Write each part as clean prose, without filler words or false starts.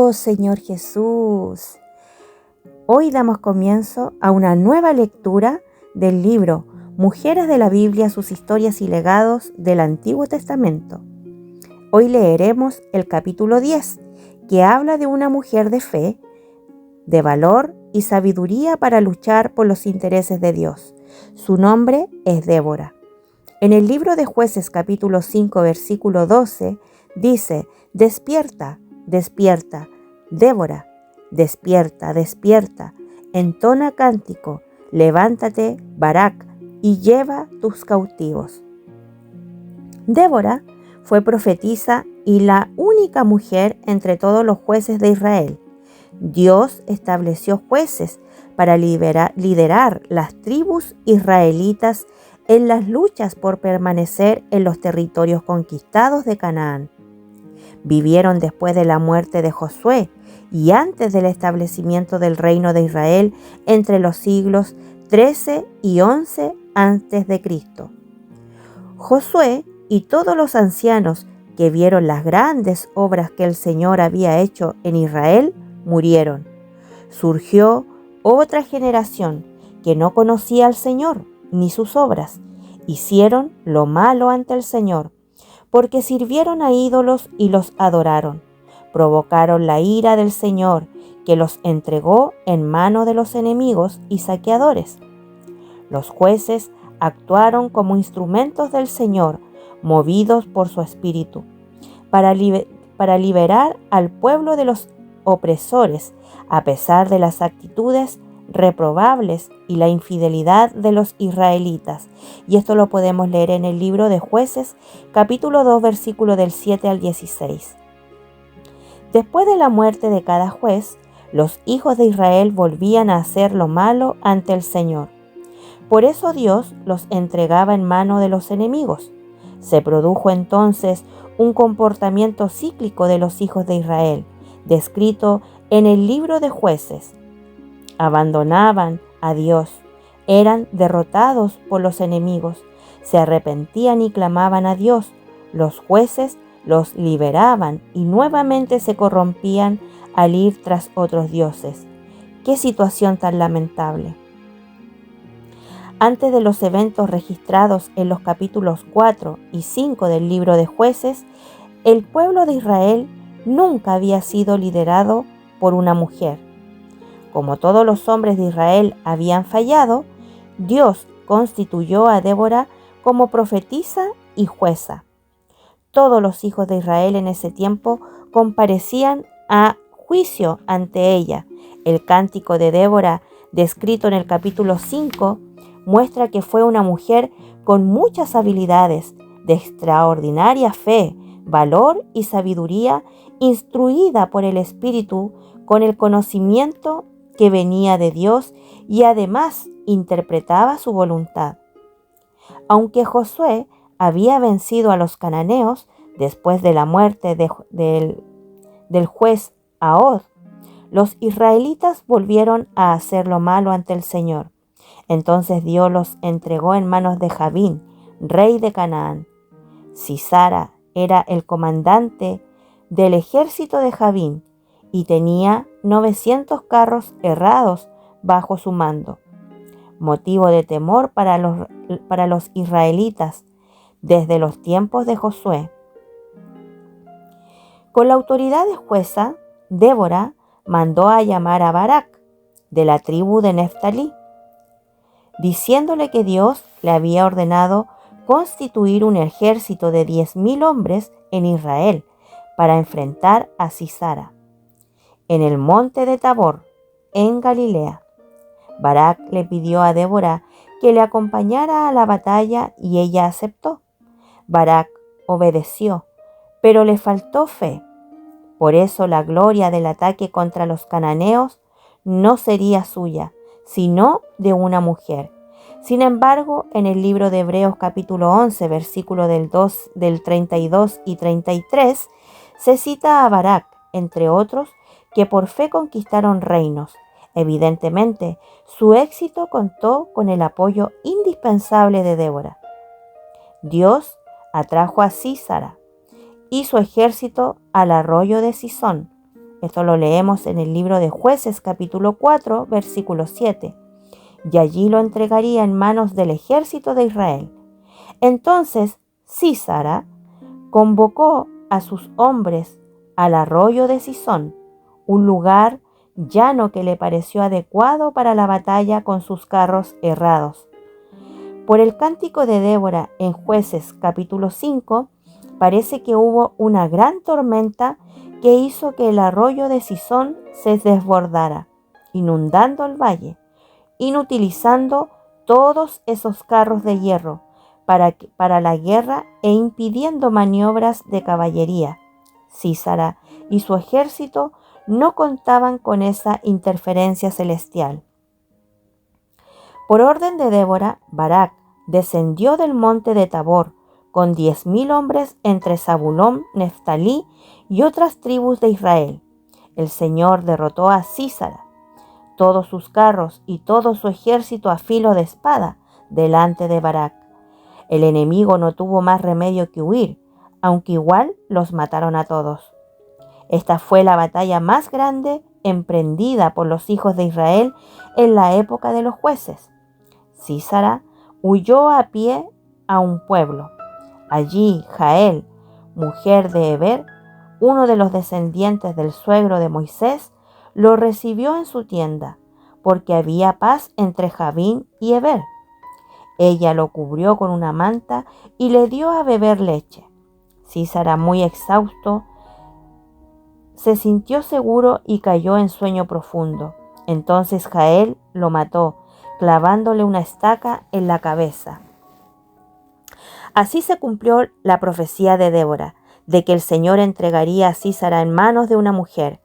Oh Señor Jesús, hoy damos comienzo a una nueva lectura del libro Mujeres de la Biblia, sus historias y legados del Antiguo Testamento. Hoy leeremos el capítulo 10, que habla de una mujer de fe, de valor y sabiduría para luchar por los intereses de Dios. Su nombre es Débora. En el libro de Jueces capítulo 5 versículo 12 dice: Despierta, despierta, Débora, despierta, despierta, entona cántico, levántate, Barak, y lleva tus cautivos. Débora fue profetisa y la única mujer entre todos los jueces de Israel. Dios estableció jueces para liderar las tribus israelitas en las luchas por permanecer en los territorios conquistados de Canaán. Vivieron después de la muerte de Josué y antes del establecimiento del reino de Israel entre los siglos 13 y 11 a.C. Josué y todos los ancianos que vieron las grandes obras que el Señor había hecho en Israel murieron. Surgió otra generación que no conocía al Señor ni sus obras. Hicieron lo malo ante el Señor, porque sirvieron a ídolos y los adoraron. Provocaron la ira del Señor, que los entregó en mano de los enemigos y saqueadores. Los jueces actuaron como instrumentos del Señor, movidos por su espíritu, para liberar al pueblo de los opresores, a pesar de las actitudes reprobables y la infidelidad de los israelitas. Y esto lo podemos leer en el libro de Jueces, capítulo 2, versículo del 7 al 16. Después de la muerte de cada juez, los hijos de Israel volvían a hacer lo malo ante el Señor. Por eso Dios los entregaba en mano de los enemigos. Se produjo entonces un comportamiento cíclico de los hijos de Israel, descrito en el libro de Jueces. Abandonaban a Dios, eran derrotados por los enemigos, se arrepentían y clamaban a Dios. Los jueces los liberaban y nuevamente se corrompían al ir tras otros dioses. ¡Qué situación tan lamentable! Antes de los eventos registrados en los capítulos 4 y 5 del libro de Jueces, el pueblo de Israel nunca había sido liderado por una mujer. Como todos los hombres de Israel habían fallado, Dios constituyó a Débora como profetisa y jueza. Todos los hijos de Israel en ese tiempo comparecían a juicio ante ella. El cántico de Débora, descrito en el capítulo 5, muestra que fue una mujer con muchas habilidades, de extraordinaria fe, valor y sabiduría, instruida por el Espíritu con el conocimiento que venía de Dios y además interpretaba su voluntad. Aunque Josué había vencido a los cananeos después de la muerte del juez Ahod, los israelitas volvieron a hacer lo malo ante el Señor. Entonces Dios los entregó en manos de Jabín, rey de Canaán. Sisara era el comandante del ejército de Jabín y tenía 900 carros herrados bajo su mando, motivo de temor para los israelitas desde los tiempos de Josué. Con la autoridad de jueza, Débora mandó a llamar a Barak, de la tribu de Neftalí, diciéndole que Dios le había ordenado constituir un ejército de 10,000 hombres en Israel para enfrentar a Sisara en el monte de Tabor, en Galilea. Barak le pidió a Débora que le acompañara a la batalla y ella aceptó. Barak obedeció, pero le faltó fe. Por eso la gloria del ataque contra los cananeos no sería suya, sino de una mujer. Sin embargo, en el libro de Hebreos capítulo 11, versículo del 32 y 33, se cita a Barak, entre otros, que por fe conquistaron reinos. Evidentemente, su éxito contó con el apoyo indispensable de Débora. Dios atrajo a Sísara y su ejército al arroyo de Sison, Esto lo leemos en el libro de Jueces capítulo 4, versículo 7. Y allí lo entregaría en manos del ejército de Israel. Entonces Sísara convocó a sus hombres al arroyo de Cisón, un lugar llano que le pareció adecuado para la batalla con sus carros herrados. Por el cántico de Débora en Jueces capítulo 5, parece que hubo una gran tormenta que hizo que el arroyo de Cisón se desbordara, inundando el valle, inutilizando todos esos carros de hierro para la guerra e impidiendo maniobras de caballería. Sísara y su ejército no contaban con esa interferencia celestial. Por orden de Débora, Barak descendió del monte de Tabor con 10,000 hombres entre Zabulón, Neftalí y otras tribus de Israel. El Señor derrotó a Sísara, todos sus carros y todo su ejército a filo de espada delante de Barak. El enemigo no tuvo más remedio que huir, aunque igual los mataron a todos. Esta fue la batalla más grande emprendida por los hijos de Israel en la época de los jueces. Sísara huyó a pie a un pueblo. Allí Jael, mujer de Heber, uno de los descendientes del suegro de Moisés, lo recibió en su tienda, porque había paz entre Javín y Heber. Ella lo cubrió con una manta y le dio a beber leche. Sísara, muy exhausto, se sintió seguro y cayó en sueño profundo. Entonces Jael lo mató, clavándole una estaca en la cabeza. Así se cumplió la profecía de Débora, de que el Señor entregaría a Sísara en manos de una mujer.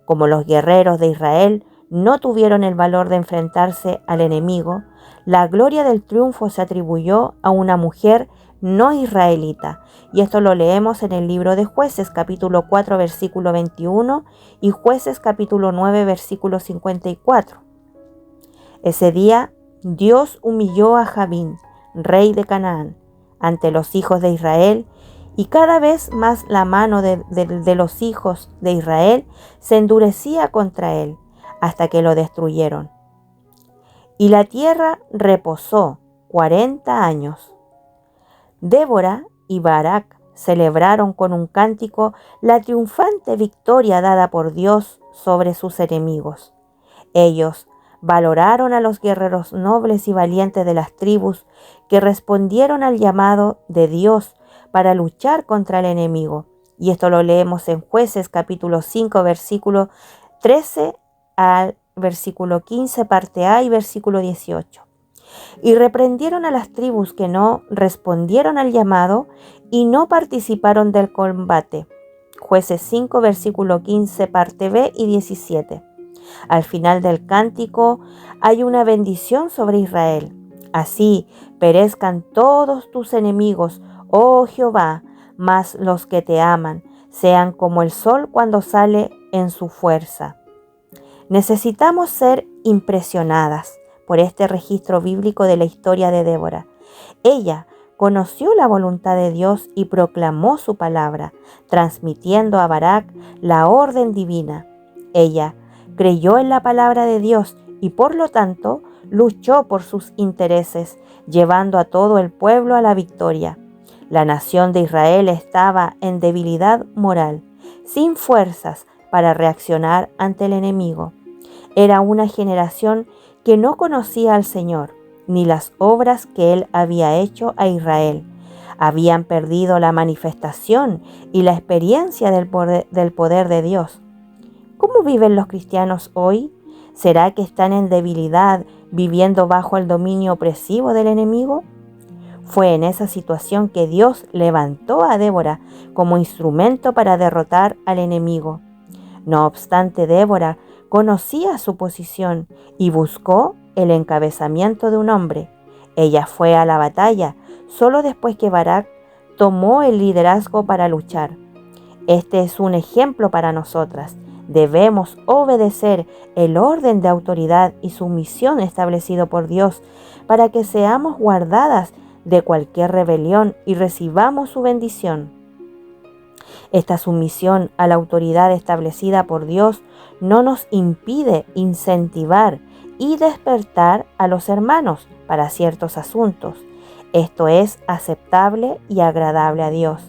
Como los guerreros de Israel no tuvieron el valor de enfrentarse al enemigo, la gloria del triunfo se atribuyó a una mujer no israelita. Y esto lo leemos en el libro de Jueces, capítulo 4, versículo 21 y Jueces, capítulo 9, versículo 54. Ese día Dios humilló a Javín, rey de Canaán, ante los hijos de Israel, y cada vez más la mano de los hijos de Israel se endurecía contra él, hasta que lo destruyeron. Y la tierra reposó 40 años. Débora y Barak celebraron con un cántico la triunfante victoria dada por Dios sobre sus enemigos. Ellos valoraron a los guerreros nobles y valientes de las tribus que respondieron al llamado de Dios para luchar contra el enemigo. Y esto lo leemos en Jueces capítulo 5, versículo 13 al versículo 15, parte A y versículo 18. Y reprendieron a las tribus que no respondieron al llamado y no participaron del combate. Jueces 5, versículo 15, parte B y 17. Al final del cántico hay una bendición sobre Israel. Así perezcan todos tus enemigos, oh Jehová, mas los que te aman sean como el sol cuando sale en su fuerza. Necesitamos ser impresionadas por este registro bíblico de la historia de Débora. Ella conoció la voluntad de Dios y proclamó su palabra, transmitiendo a Barak la orden divina. Ella creyó en la palabra de Dios y por lo tanto luchó por sus intereses, llevando a todo el pueblo a la victoria. La nación de Israel estaba en debilidad moral, sin fuerzas para reaccionar ante el enemigo. Era una generación que no conocía al Señor, ni las obras que Él había hecho a Israel. Habían perdido la manifestación y la experiencia del poder de Dios. ¿Cómo viven los cristianos hoy? ¿Será que están en debilidad, viviendo bajo el dominio opresivo del enemigo? Fue en esa situación que Dios levantó a Débora como instrumento para derrotar al enemigo. No obstante, Débora conocía su posición y buscó el encabezamiento de un hombre. Ella fue a la batalla solo después que Barak tomó el liderazgo para luchar. Este es un ejemplo para nosotras. Debemos obedecer el orden de autoridad y sumisión establecido por Dios para que seamos guardadas de cualquier rebelión y recibamos su bendición. Esta sumisión a la autoridad establecida por Dios no nos impide incentivar y despertar a los hermanos para ciertos asuntos. Esto es aceptable y agradable a Dios.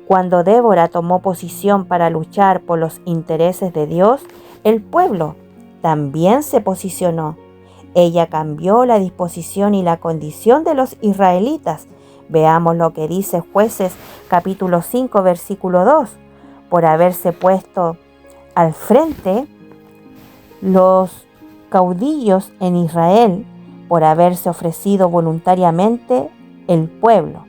Cuando Débora tomó posición para luchar por los intereses de Dios, el pueblo también se posicionó. Ella cambió la disposición y la condición de los israelitas. Veamos lo que dice Jueces capítulo 5 versículo 2. Por haberse puesto al frente los caudillos en Israel, por haberse ofrecido voluntariamente el pueblo.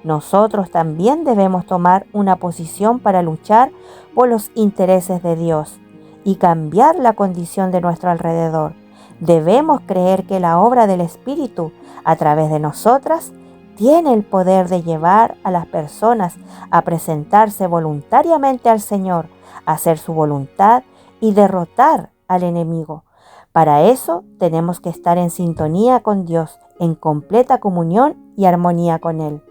Nosotros también debemos tomar una posición para luchar por los intereses de Dios y cambiar la condición de nuestro alrededor. Debemos creer que la obra del Espíritu a través de nosotras tiene el poder de llevar a las personas a presentarse voluntariamente al Señor, a hacer su voluntad y derrotar al enemigo. Para eso tenemos que estar en sintonía con Dios, en completa comunión y armonía con Él.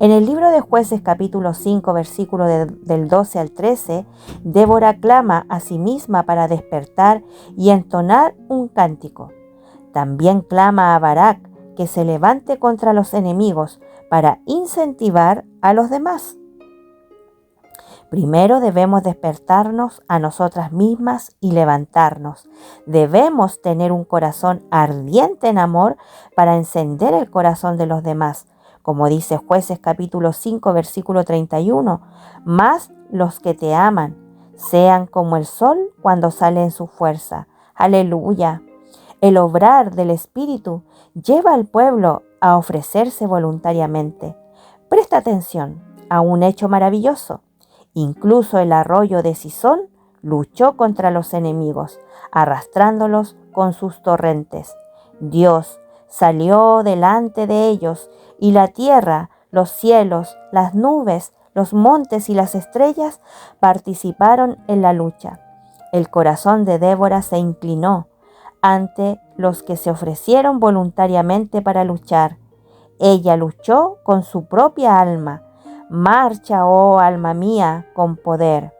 En el libro de Jueces capítulo 5 versículo del 12 al 13, Débora clama a sí misma para despertar y entonar un cántico. También clama a Barak que se levante contra los enemigos para incentivar a los demás. Primero debemos despertarnos a nosotras mismas y levantarnos. Debemos tener un corazón ardiente en amor para encender el corazón de los demás. Como dice Jueces capítulo 5 versículo 31, más los que te aman sean como el sol cuando sale en su fuerza. Aleluya. El obrar del Espíritu lleva al pueblo a ofrecerse voluntariamente. Presta atención a un hecho maravilloso. Incluso el arroyo de Cisón luchó contra los enemigos, arrastrándolos con sus torrentes. Dios salió delante de ellos y la tierra, los cielos, las nubes, los montes y las estrellas participaron en la lucha. El corazón de Débora se inclinó ante los que se ofrecieron voluntariamente para luchar. Ella luchó con su propia alma. Marcha, oh alma mía, con poder.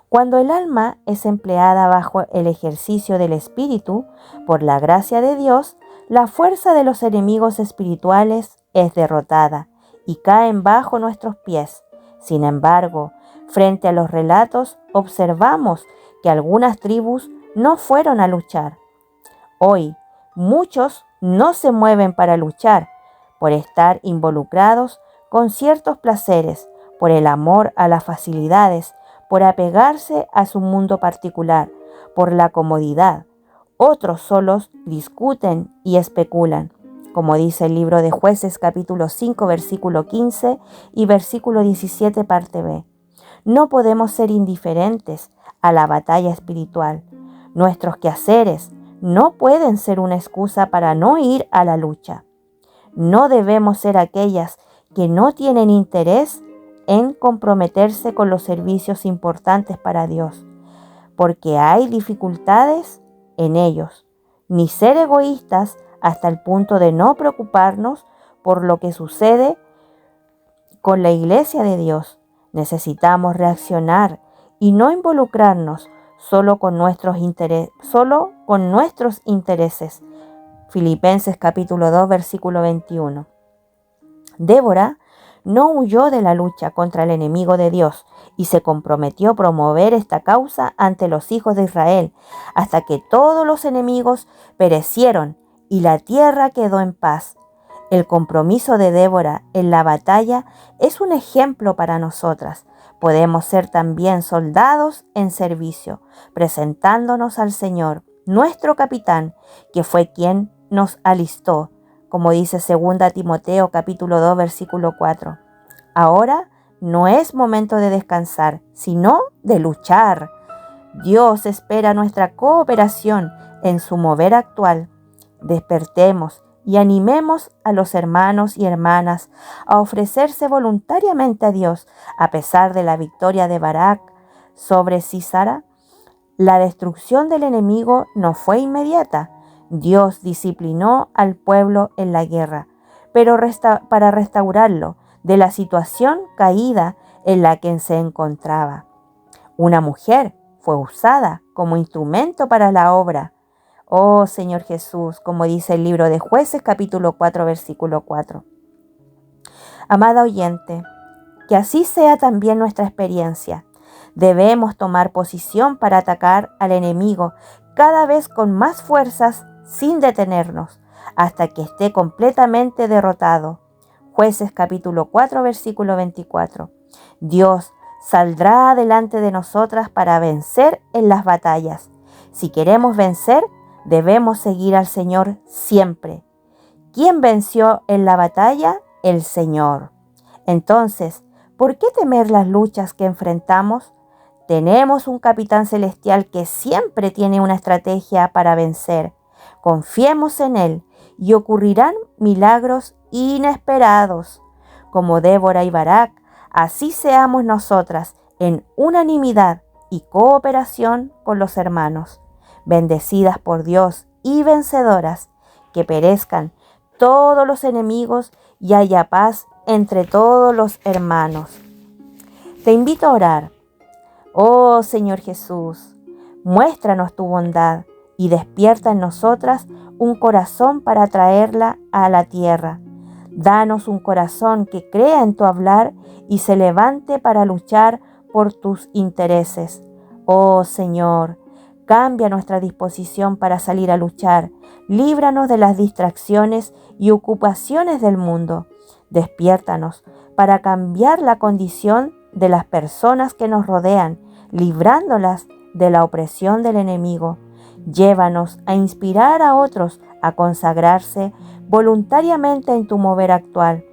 Cuando el alma es empleada bajo el ejercicio del Espíritu, por la gracia de Dios, la fuerza de los enemigos espirituales es derrotada y caen bajo nuestros pies. Sin embargo, frente a los relatos, observamos que algunas tribus no fueron a luchar. Hoy, muchos no se mueven para luchar por estar involucrados con ciertos placeres, por el amor a las facilidades, por apegarse a su mundo particular, por la comodidad. Otros solos discuten y especulan, como dice el libro de Jueces capítulo 5 versículo 15 y versículo 17 parte B. No podemos ser indiferentes a la batalla espiritual. Nuestros quehaceres no pueden ser una excusa para no ir a la lucha. No debemos ser aquellas que no tienen interés en comprometerse con los servicios importantes para Dios, porque hay dificultades en ellos, ni ser egoístas hasta el punto de no preocuparnos por lo que sucede con la iglesia de Dios. Necesitamos reaccionar y no involucrarnos solo con nuestros intereses. Filipenses capítulo 2 versículo 21. Débora no huyó de la lucha contra el enemigo de Dios y se comprometió a promover esta causa ante los hijos de Israel hasta que todos los enemigos perecieron y la tierra quedó en paz. El compromiso de Débora en la batalla es un ejemplo para nosotras. Podemos ser también soldados en servicio, presentándonos al Señor, nuestro capitán, que fue quien nos alistó, como dice 2 Timoteo capítulo 2 versículo 4. Ahora no es momento de descansar, sino de luchar. Dios espera nuestra cooperación en su mover actual. Despertemos y animemos a los hermanos y hermanas a ofrecerse voluntariamente a Dios, a pesar de la victoria de Barak sobre Sísara. La destrucción del enemigo no fue inmediata. Dios disciplinó al pueblo en la guerra, pero para restaurarlo de la situación caída en la que se encontraba. Una mujer fue usada como instrumento para la obra. Oh Señor Jesús, como dice el libro de Jueces capítulo 4 versículo 4. Amada oyente, que así sea también nuestra experiencia. Debemos tomar posición para atacar al enemigo cada vez con más fuerzas sin detenernos, hasta que esté completamente derrotado. Jueces capítulo 4 versículo 24. Dios saldrá delante de nosotras para vencer en las batallas. Si queremos vencer, debemos seguir al Señor siempre. ¿Quién venció en la batalla? El Señor. Entonces, ¿por qué temer las luchas que enfrentamos? Tenemos un capitán celestial que siempre tiene una estrategia para vencer. Confiemos en Él y ocurrirán milagros inesperados. Como Débora y Barak, así seamos nosotras en unanimidad y cooperación con los hermanos, bendecidas por Dios y vencedoras, que perezcan todos los enemigos y haya paz entre todos los hermanos. Te invito a orar. Oh Señor Jesús, muéstranos tu bondad y despierta en nosotras un corazón para traerla a la tierra. Danos un corazón que crea en tu hablar y se levante para luchar por tus intereses. Oh Señor, cambia nuestra disposición para salir a luchar. Líbranos de las distracciones y ocupaciones del mundo. Despiértanos para cambiar la condición de las personas que nos rodean, librándolas de la opresión del enemigo. Llévanos a inspirar a otros a consagrarse voluntariamente en tu mover actual.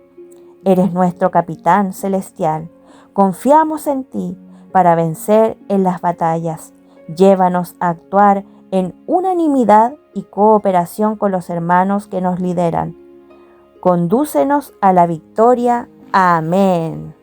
Eres nuestro capitán celestial. Confiamos en ti para vencer en las batallas. Llévanos a actuar en unanimidad y cooperación con los hermanos que nos lideran. Condúcenos a la victoria. Amén.